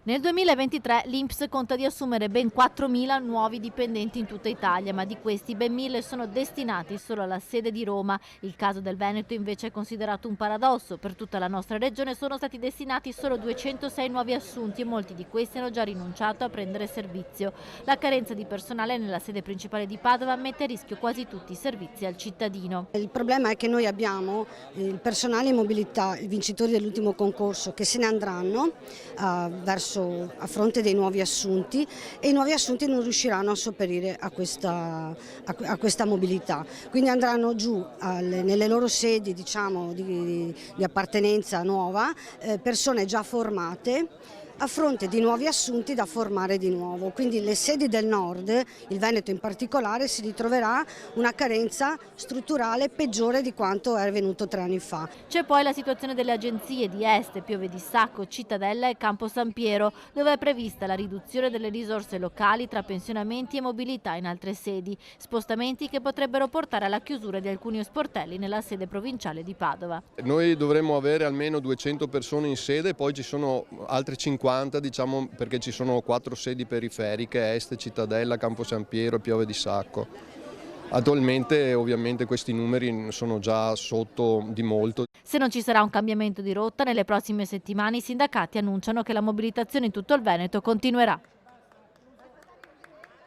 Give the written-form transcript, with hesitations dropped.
Nel 2023 l'INPS conta di assumere ben 4.000 nuovi dipendenti in tutta Italia, ma di questi ben 1.000 sono destinati solo alla sede di Roma. Il caso del Veneto invece è considerato un paradosso. Per tutta la nostra regione sono stati destinati solo 206 nuovi assunti e molti di questi hanno già rinunciato a prendere servizio. La carenza di personale nella sede principale di Padova mette a rischio quasi tutti i servizi al cittadino. Il problema è che noi abbiamo il personale in mobilità, i vincitori dell'ultimo concorso che se ne andranno a fronte dei nuovi assunti e i nuovi assunti non riusciranno a sopperire a questa mobilità. Quindi andranno giù nelle loro sedi, diciamo, di appartenenza nuova, persone già formate a fronte di nuovi assunti da formare di nuovo. Quindi le sedi del nord, il Veneto in particolare, si ritroverà una carenza strutturale peggiore di quanto è avvenuto 3 anni fa. C'è poi la situazione delle agenzie di Este, Piove di Sacco, Cittadella e Campo San Piero, dove è prevista la riduzione delle risorse locali tra pensionamenti e mobilità in altre sedi, spostamenti che potrebbero portare alla chiusura di alcuni sportelli nella sede provinciale di Padova. Noi dovremmo avere almeno 200 persone in sede, poi ci sono altre 50, diciamo, perché ci sono 4 sedi periferiche, Este, Cittadella, Campo San Piero e Piove di Sacco. Attualmente ovviamente questi numeri sono già sotto di molto. Se non ci sarà un cambiamento di rotta, nelle prossime settimane i sindacati annunciano che la mobilitazione in tutto il Veneto continuerà.